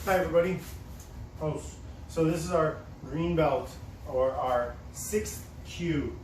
Hi everybody. So this is our green belt or our 6th Q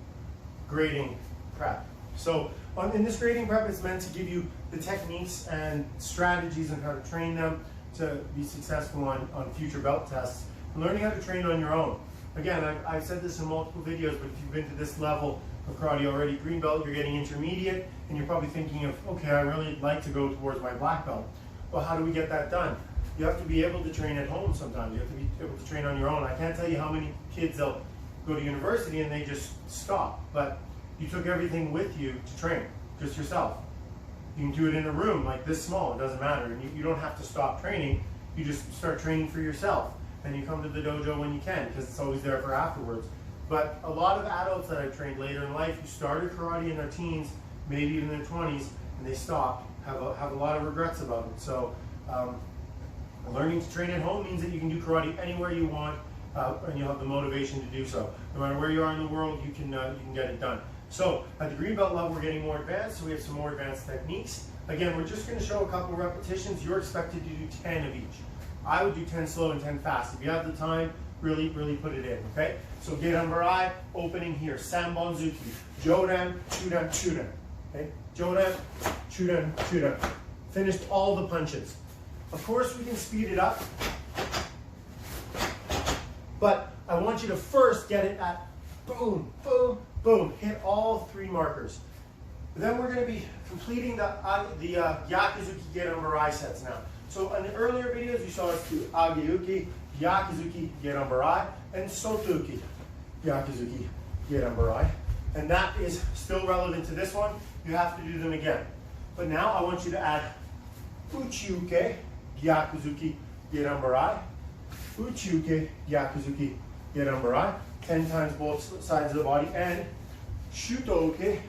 grading prep. So in this grading prep, it's meant to give you the techniques and strategies on how to train them to be successful on future belt tests and learning how to train on your own. Again, I've said this in multiple videos, but if you've been to this level of karate already, green belt, you're getting intermediate, and you're probably thinking of, okay, I really like to go towards my black belt. Well, how do we get that done? You have to be able to train at home sometimes. You have to be able to train on your own. I can't tell you how many kids they'll go to university and they just stop. But you took everything with you to train, just yourself. You can do it in a room like this small, it doesn't matter. And you don't have to stop training. You just start training for yourself. And you come to the dojo when you can, because it's always there for afterwards. But a lot of adults that I've trained later in life who started karate in their teens, maybe even in their 20s, and they stopped, have a lot of regrets about it. So learning to train at home means that you can do karate anywhere you want, and you'll have the motivation to do so. No matter where you are in the world, you can get it done. So at the green belt level, we're getting more advanced, so we have some more advanced techniques. Again, we're just going to show a couple of repetitions. You're expected to do 10 of each. I would do 10 slow and 10 fast. If you have the time, really put it in, okay? So Gedan Barai, opening here. Sanbonzuki, Jodan, Chudan, Chudan. Okay? Jodan, Chudan, Chudan. Finished all the punches. Of course, we can speed it up, but I want you to first get it at boom, boom, boom. Hit all 3 markers. Then we're going to be completing the Yakuzuki Gedan Barai sets now. So in the earlier videos, you saw us do Ageuki, Yakuzuki Gedan Barai, and Sotuki Yakuzuki Gedan Barai. And that is still relevant to this one. You have to do them again. But now I want you to add Uchiuke Yakuzuki Gedan Barai, Uchiuke Yakuzuki Gedan Barai, 10 times both sides of the body, and Shutouke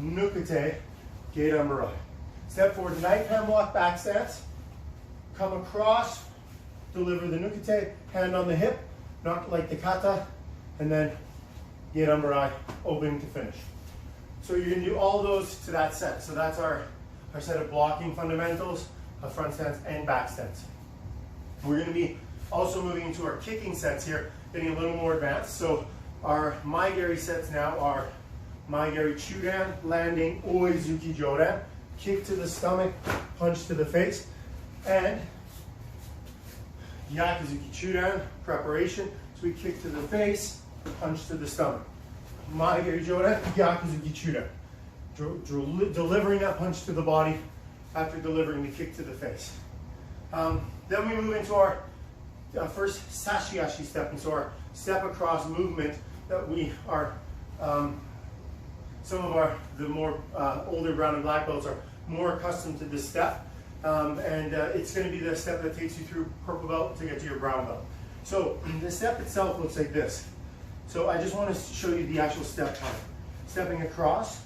Nukute Gedan Barai. Step forward, knife hand block back stance. Come across, deliver the nukete, hand on the hip, not like the kata, and then Gedan Barai, open to finish. So you're going to do all those to that set. So that's our set of blocking fundamentals, a front stance and back stance. We're going to be also moving into our kicking sets here, getting a little more advanced. So our Maigeri sets now are Maigeri Chudan, landing Oizuki Jodan, kick to the stomach, punch to the face, and Yakuzuki Chudan, preparation. So we kick to the face, punch to the stomach. Maigeri Jodan, Yakuzuki Chudan. Delivering that punch to the body after delivering the kick to the face. Then we move into our first Sashiashi step, and so our step across movement that we are, some of the more older brown and black belts are more accustomed to this step. It's going to be the step that takes you through purple belt to get to your brown belt. So the step itself looks like this. So I just want to show you the actual step time. Stepping across.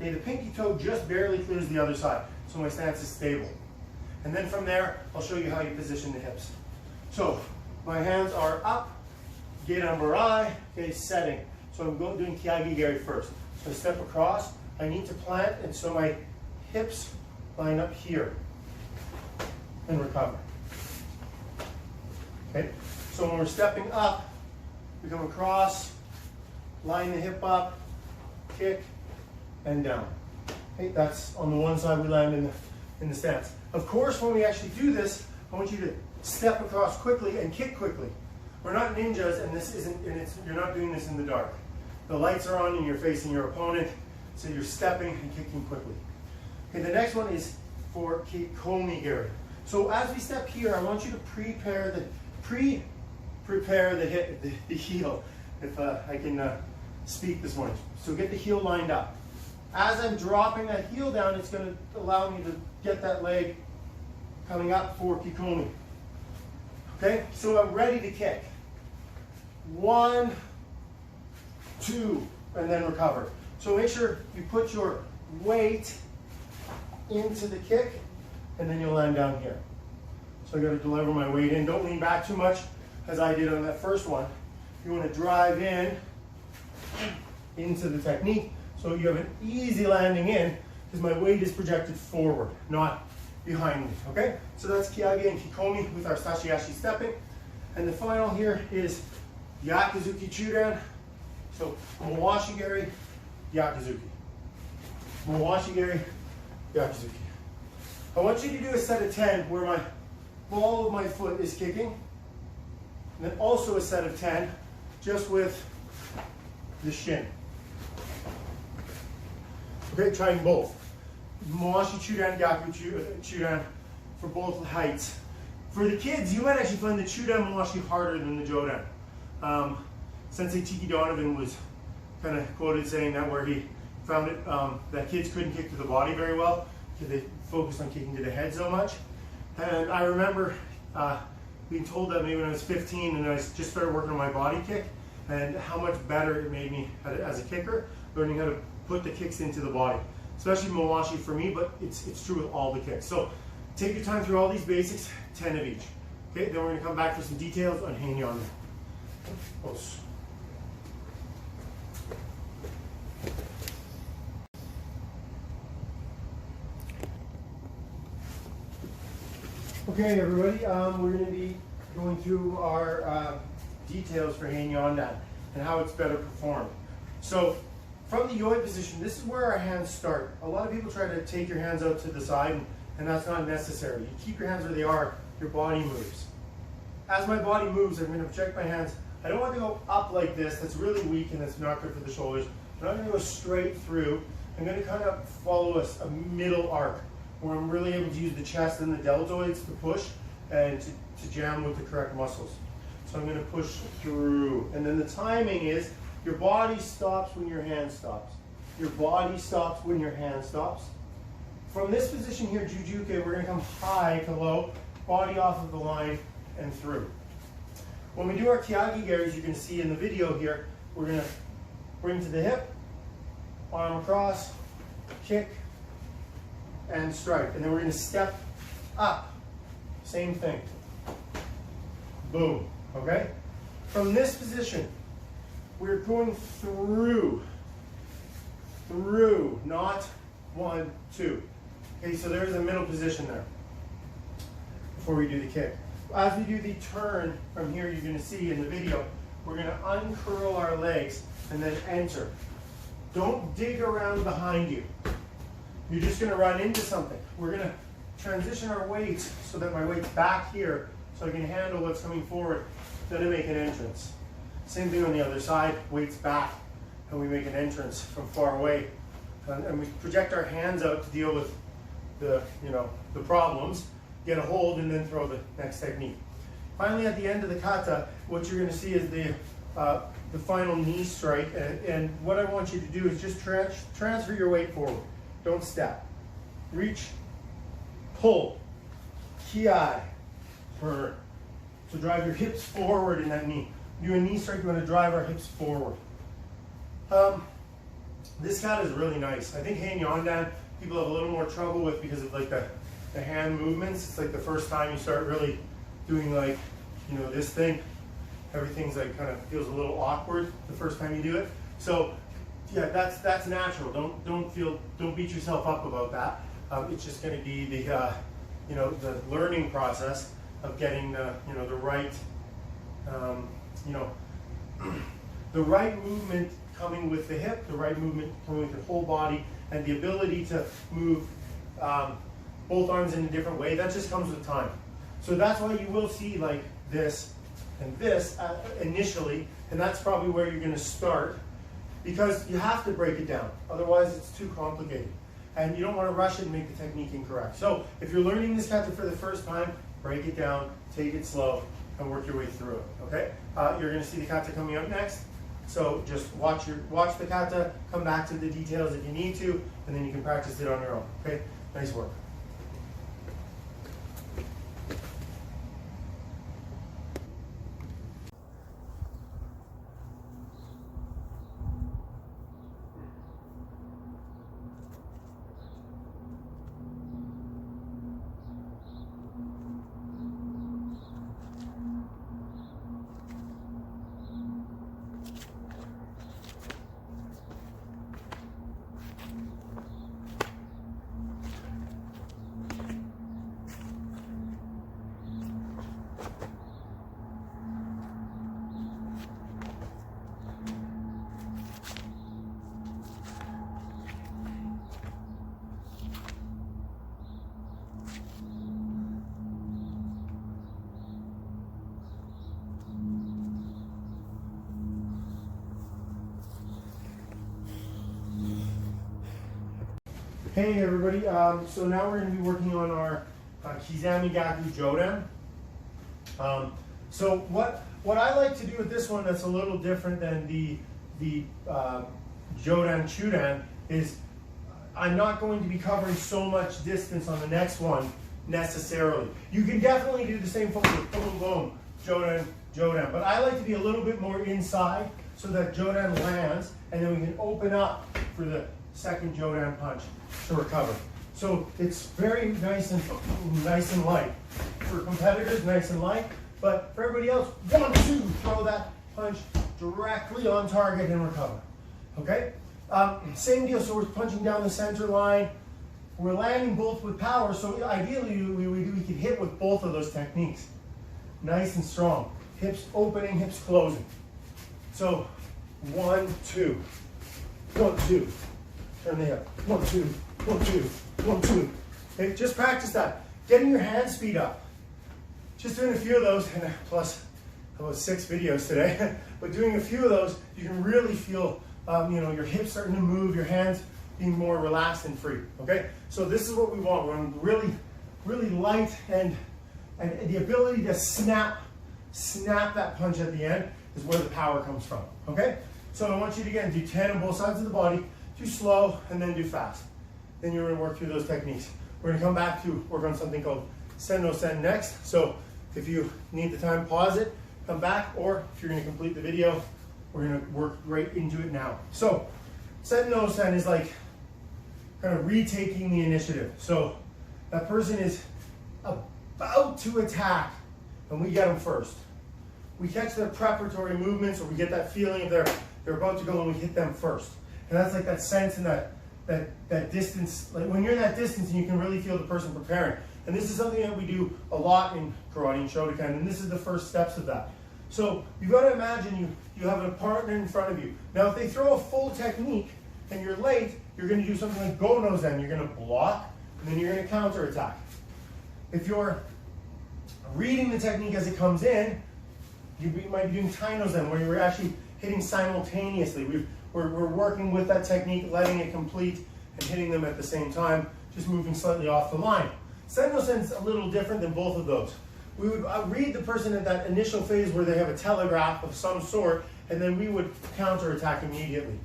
Okay, the pinky toe just barely clears the other side, so my stance is stable. And then from there, I'll show you how you position the hips. So my hands are up, Gedan Barai, okay, setting. So I'm doing Kiagigeri first. So I step across, I need to plant, and so my hips line up here and recover. Okay, so when we're stepping up, we come across, line the hip up, kick, and down. Okay, that's on the one side we land in the stance. Of course, when we actually do this, I want you to step across quickly and kick quickly. We're not ninjas, and you're not doing this in the dark. The lights are on and you're facing your opponent, so you're stepping and kicking quickly. Okay, the next one is for Kikomigeri. So as we step here, I want you to prepare the heel, if I can speak this morning. So get the heel lined up. As I'm dropping that heel down, it's going to allow me to get that leg coming up for Kikomi. Okay, so I'm ready to kick. 1, 2, and then recover. So make sure you put your weight into the kick, and then you'll land down here. So I got to deliver my weight in. Don't lean back too much, as I did on that first one. You want to drive into the technique, so you have an easy landing in, because my weight is projected forward, not behind me, okay? So that's Kyage and Kikomi with our Sashiyashi stepping. And the final here is Yakuzuki Chudan. So Mawashigiri, Yakuzuki. Mawashigiri, Yakuzuki. I want you to do a set of 10 where my ball of my foot is kicking. And then also a set of 10 just with the shin. Okay, trying both. Mawashi Chudan, Yaku Chudan for both heights. For the kids, you might actually find the Chudan Mawashi harder than the Jodan. Sensei Tiki Donovan was kind of quoted saying that, where he found it that kids couldn't kick to the body very well because they focused on kicking to the head so much. And I remember being told that maybe when I was 15 and I just started working on my body kick, and how much better it made me as a kicker, learning how to put the kicks into the body. Especially Mawashi for me, but it's true with all the kicks. So take your time through all these basics, 10 of each. Okay, then we're going to come back for some details on Heinyan. Okay, everybody, we're going to be going through our details for Heinyan and how it's better performed. So from the yoi position, this is where our hands start. A lot of people try to take your hands out to the side, and that's not necessary. You keep your hands where they are, your body moves. As my body moves, I'm going to project my hands. I don't want to go up like this, that's really weak and that's not good for the shoulders. I'm not going to go straight through. I'm going to kind of follow a middle arc, where I'm really able to use the chest and the deltoids to push and to jam with the correct muscles. So I'm going to push through. And then the timing is, your body stops when your hand stops. Your body stops when your hand stops. From this position here, Jujuke, we're going to come high to low, body off of the line and through. When we do our Kyage Garis, you can see in the video here, we're going to bring to the hip, arm across, kick, and strike. And then we're going to step up. Same thing. Boom. Okay? From this position, we're going through, not 1, 2. Okay, so there's a middle position there before we do the kick. As we do the turn from here, you're going to see in the video, we're going to uncurl our legs and then enter. Don't dig around behind you. You're just going to run into something. We're going to transition our weights so that my weight's back here so I can handle what's coming forward. Then I make an entrance. Same thing on the other side, weights back, and we make an entrance from far away. And we project our hands out to deal with the problems, get a hold, and then throw the next technique. Finally, at the end of the kata, what you're going to see is the final knee strike. And what I want you to do is just transfer your weight forward. Don't step. Reach, pull, kiai, turn. So drive your hips forward in that knee. Do a knee strike, you want to drive our hips forward. This kata is really nice. I think Heinyan people have a little more trouble with because of like the hand movements. It's like the first time you start really doing like, this thing. Everything's like kind of feels a little awkward the first time you do it. So yeah, that's natural. Don't beat yourself up about that. It's just going to be the the learning process of getting the right the right movement coming with the hip, the right movement coming with the whole body, and the ability to move both arms in a different way. That just comes with time. So that's why you will see like this and this initially, and that's probably where you're going to start, because you have to break it down. Otherwise, it's too complicated. And you don't want to rush it and make the technique incorrect. So if you're learning this kata for the first time, break it down, take it slow, and work your way through it, okay? You're going to see the kata coming up next. So just watch the kata, come back to the details if you need to, and then you can practice it on your own, okay? Nice work. Hey everybody, so now we're going to be working on our Kizami-Gaku Jodan. So what I like to do with this one that's a little different than the Jodan Chudan is I'm not going to be covering so much distance on the next one necessarily. You can definitely do the same focus, boom, boom, Jodan, Jodan, but I like to be a little bit more inside so that Jodan lands and then we can open up for the second Jodan punch to recover. So it's very nice and light. For competitors, nice and light, but for everybody else, 1, 2, throw that punch directly on target and recover. Okay? Same deal, so we're punching down the center line. We're landing both with power, so ideally we could hit with both of those techniques. Nice and strong. Hips opening, hips closing. So 1, 2, 1, 2. Turn the hip. 1, 2, 1, 2, 1, 2. Okay, just practice that. Getting your hand speed up. Just doing a few of those, and plus about 6 videos today, but doing a few of those, you can really feel your hips starting to move, your hands being more relaxed and free. Okay, so this is what we want. We want really, really light and the ability to snap that punch at the end is where the power comes from. Okay, so I want you to again do 10 on both sides of the body. Do slow and then do fast. Then you're going to work through those techniques. We're going to come back to work on something called Sen no Sen next. So if you need the time, pause it, come back, or if you're going to complete the video, we're going to work right into it now. So Sen no Sen is like kind of retaking the initiative. So that person is about to attack and we get them first. We catch their preparatory movements or we get that feeling of they're about to go and we hit them first. And that's like that sense and that distance, like when you're in that distance and you can really feel the person preparing. And this is something that we do a lot in karate and Shotokan, and this is the first steps of that. So you've got to imagine you have a partner in front of you. Now if they throw a full technique and you're late, you're going to do something like Go no Zen. You're going to block and then you're going to counter attack. If you're reading the technique as it comes in, you might be doing Tai no Zen where you're actually hitting simultaneously. We're working with that technique, letting it complete and hitting them at the same time, just moving slightly off the line. Sen no Sen is a little different than both of those. We would read the person at that initial phase where they have a telegraph of some sort, and then we would counterattack immediately.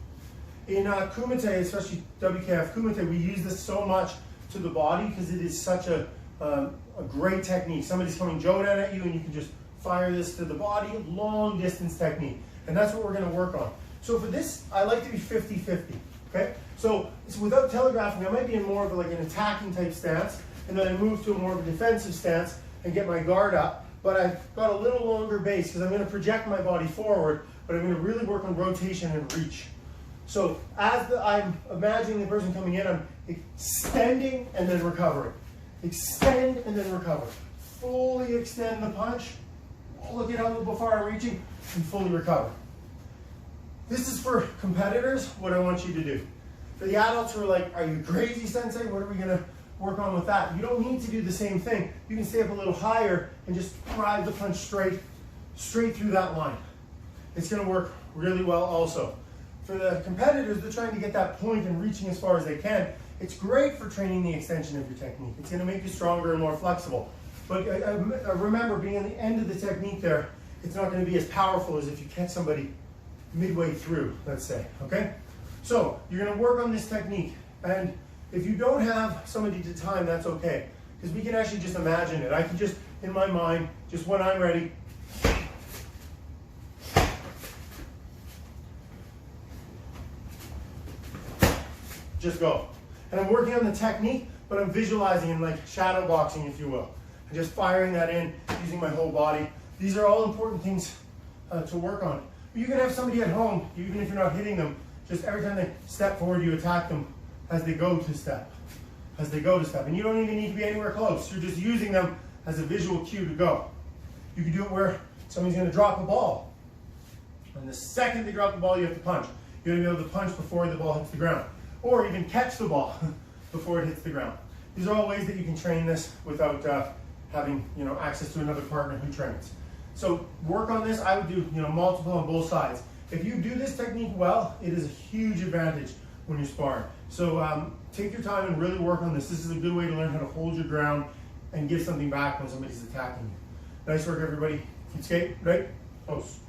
In Kumite, especially WKF Kumite, we use this so much to the body because it is such a great technique. Somebody's coming Jodan at you and you can just fire this to the body, long distance technique. And that's what we're going to work on. So for this, I like to be 50-50, okay? So without telegraphing, I might be in more of like an attacking type stance, and then I move to a more of a defensive stance and get my guard up, but I've got a little longer base because I'm going to project my body forward, but I'm going to really work on rotation and reach. So as I'm imagining the person coming in, I'm extending and then recovering. Extend and then recover. Fully extend the punch, look at how far I'm reaching, and fully recover. This is for competitors, what I want you to do. For the adults who are like, are you crazy, Sensei? What are we going to work on with that? You don't need to do the same thing. You can stay up a little higher and just drive the punch straight through that line. It's going to work really well also. For the competitors, they're trying to get that point and reaching as far as they can. It's great for training the extension of your technique. It's going to make you stronger and more flexible. But remember, being on the end of the technique there, it's not going to be as powerful as if you catch somebody midway through, let's say, okay? So you're going to work on this technique, and if you don't have somebody to time, that's okay, because we can actually just imagine it. I can just, in my mind, just when I'm ready, just go. And I'm working on the technique, but I'm visualizing and like shadow boxing, if you will. I'm just firing that in, using my whole body. These are all important things to work on. You can have somebody at home, even if you're not hitting them, just every time they step forward, you attack them as they go to step. As they go to step. And you don't even need to be anywhere close. You're just using them as a visual cue to go. You can do it where somebody's going to drop a ball. And the second they drop the ball, you have to punch. You have to be able to punch before the ball hits the ground. Or even catch the ball before it hits the ground. These are all ways that you can train this without having access to another partner who trains. So work on this. I would do multiple on both sides. If you do this technique well, it is a huge advantage when you're sparring. So take your time and really work on this. This is a good way to learn how to hold your ground and give something back when somebody's attacking you. Nice work, everybody. Keep skate, right? Pose.